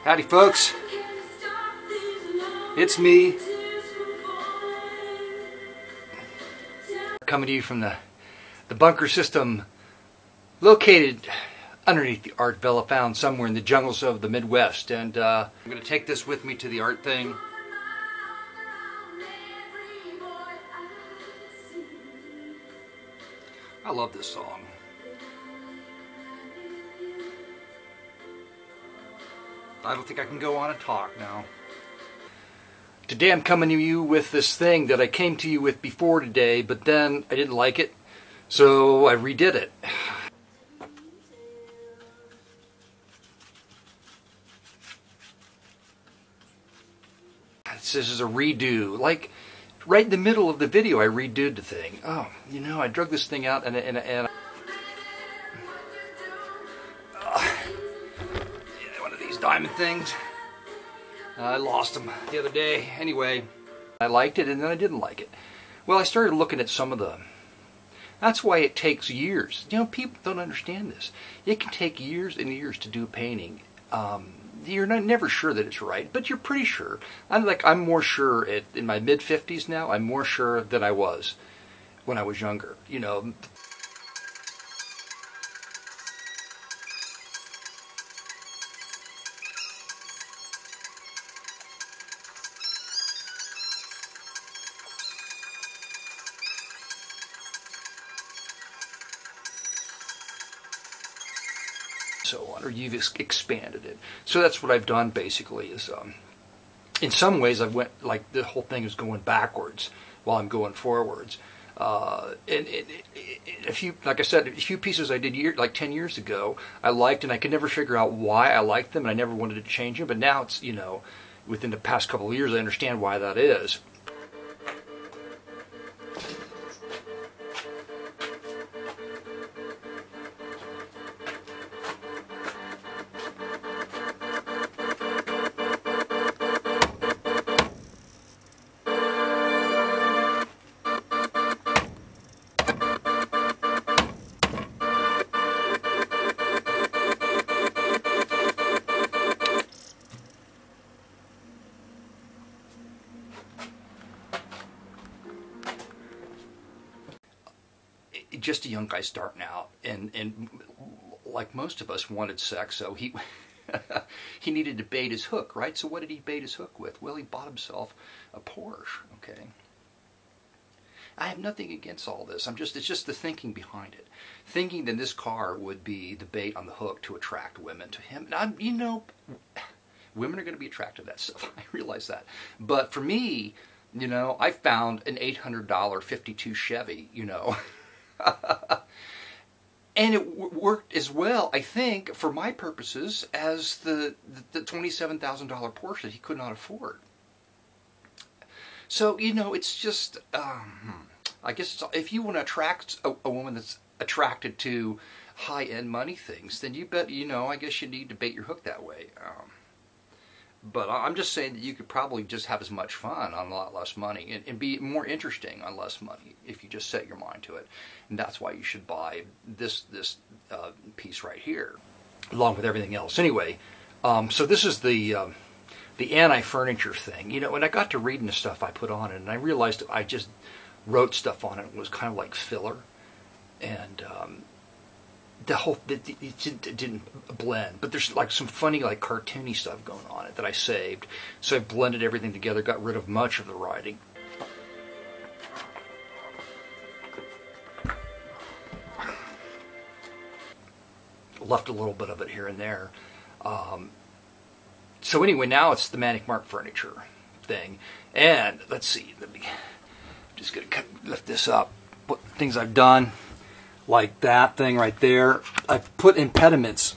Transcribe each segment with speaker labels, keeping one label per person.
Speaker 1: Howdy folks, it's me, coming to you from the bunker system located underneath the art villa found somewhere in the jungles of the Midwest. And I'm going to take this with me to the art thing. I love this song. I don't think I can go on and talk now. Today I'm coming to you with this thing that I came to you with before today, but then I didn't like it, so I redid it. This is a redo. Like, right in the middle of the video I redid the thing. Oh, you know, I drug this thing out and diamond things. I lost them the other day. Anyway, I liked it and then I didn't like it. Well, I started looking at some of the... That's why it takes years. You know, people don't understand this. It can take years and years to do a painting. You're never sure that it's right, but you're pretty sure. I'm more sure in my mid-50s now. I'm more sure than I was when I was younger. You know. So on, or you've expanded it. So that's what I've done basically. Is in some ways I went like the whole thing is going backwards while I'm going forwards. And a few, like I said, a few pieces I did like 10 years ago I liked, and I could never figure out why I liked them, and I never wanted to change them. But now it's, you know, within the past couple of years I understand why that is. Just a young guy starting out, and like most of us wanted sex, so he he needed to bait his hook, right? So what did he bait his hook with? Well, he bought himself a Porsche. Okay, I have nothing against all this. It's just the thinking behind it, thinking that this car would be the bait on the hook to attract women to him. Now, you know, women are going to be attracted to that stuff. I realize that, but for me, you know, I found an $800 '52 Chevy, you know. And it worked as well, I think, for my purposes, as the $27,000 Porsche that he could not afford. So, you know, it's just, I guess if you want to attract a woman that's attracted to high-end money things, then you bet, you know, I guess you need to bait your hook that way. But I'm just saying that you could probably just have as much fun on a lot less money and be more interesting on less money if you just set your mind to it. And that's why you should buy this piece right here, along with everything else. Anyway, so this is the anti-furniture thing. You know, when I got to reading the stuff I put on it, and I realized I just wrote stuff on it, it was kind of like filler. And the whole it didn't blend, but there's like some funny, like cartoony stuff going on it that I saved. So I blended everything together, got rid of much of the writing. Left a little bit of it here and there. So anyway, now it's the Manic Mark furniture thing, and let's see. I'm just gonna lift this up. What things I've done. Like that thing right there. I've put impediments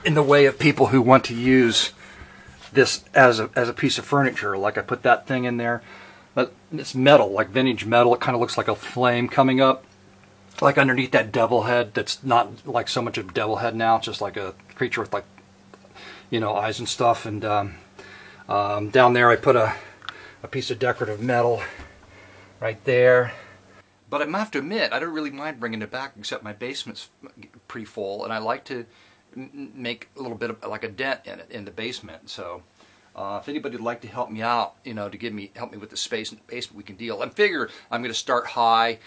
Speaker 1: in the way of people who want to use this as a piece of furniture. Like I put that thing in there. But it's metal, like vintage metal. It kind of looks like a flame coming up. Like underneath that devil head that's not like so much of a devil head now. It's just like a creature with, like, you know, eyes and stuff. And down there I put a piece of decorative metal right there. But I have to admit, I don't really mind bringing it back, except my basement's pretty full, and I like to make a little bit of like a dent in it in the basement. So if anybody would like to help me out, you know, to help me with the space in the basement, we can deal. I figure I'm going to start high.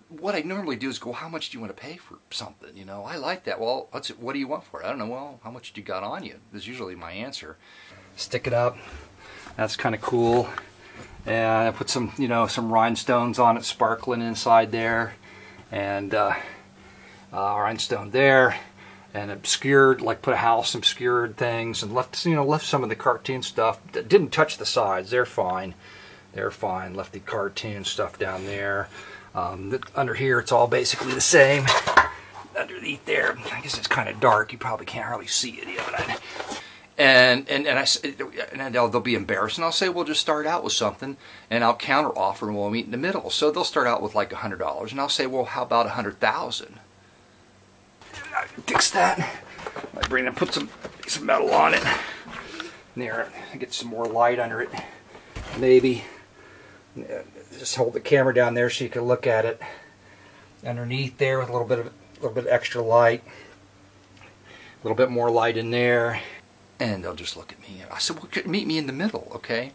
Speaker 1: What I normally do is go, how much do you want to pay for something? You know, I like that. Well, what do you want for it? I don't know. Well, how much do you got on you? Is usually my answer. Stick it up. That's kind of cool. And I put some, you know, some rhinestones on it, sparkling inside there, and rhinestone there, and obscured, like put a house, obscured things, and left, you know, left some of the cartoon stuff. Didn't touch the sides. They're fine. They're fine. Left the cartoon stuff down there. Under here, it's all basically the same. Underneath there, I guess it's kind of dark. You probably can't hardly see it yet. And they'll be embarrassed, and I'll say, we'll just start out with something, and I'll counter offer, and we'll meet in the middle. So they'll start out with like $100, and I'll say, well, how about $100,000? Fix that. I bring and put some metal on it. There, get some more light under it, maybe. Just hold the camera down there so you can look at it. Underneath there with a little bit of extra light, a little bit more light in there. And they'll just look at me. I said, well, meet me in the middle, okay?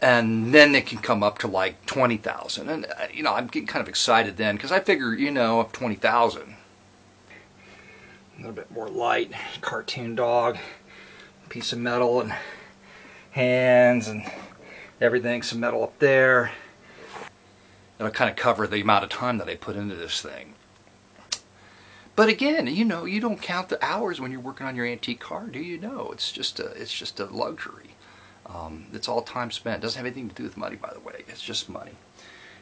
Speaker 1: And then they can come up to like 20,000. And, you know, I'm getting kind of excited then, because I figure, you know, up 20,000. A little bit more light, cartoon dog, piece of metal, and hands, and everything, some metal up there. It'll kind of cover the amount of time that I put into this thing. But again, you know, you don't count the hours when you're working on your antique car, do you? No, it's just a luxury. It's all time spent. It doesn't have anything to do with money, by the way. It's just money.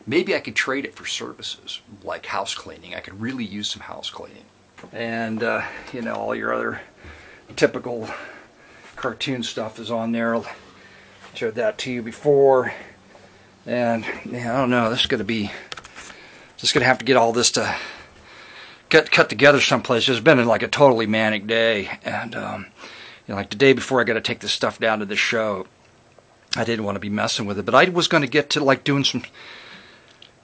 Speaker 1: Maybe I could trade it for services like house cleaning. I could really use some house cleaning. And you know, all your other typical cartoon stuff is on there. I showed that to you before. And yeah, I don't know. This is going to have to get all this to cut together someplace. It's been like a totally manic day, and you know, like the day before I got to take this stuff down to the show, I didn't want to be messing with it, but I was going to get to like doing some,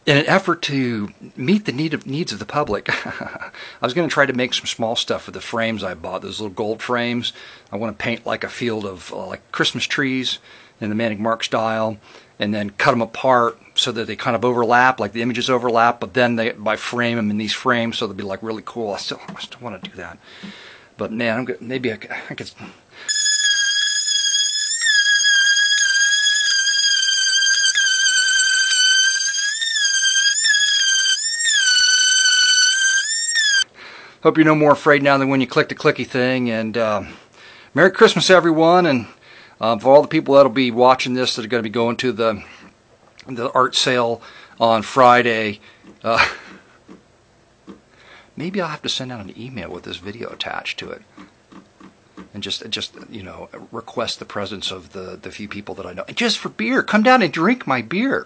Speaker 1: in an effort to meet the needs of the public. I was going to try to make some small stuff with the frames I bought, those little gold frames. I want to paint like a field of like Christmas trees in the Manic Mark style, and then cut them apart so that they kind of overlap, like the images overlap, but then I frame them in these frames so they'll be like really cool. I still want to do that. But man, maybe I could. Hope you're no more afraid now than when you click the clicky thing. And Merry Christmas, everyone. And for all the people that'll be watching this that are going to be going to the art sale on Friday, maybe I'll have to send out an email with this video attached to it, and just you know, request the presence of the few people that I know. And just for beer, come down and drink my beer.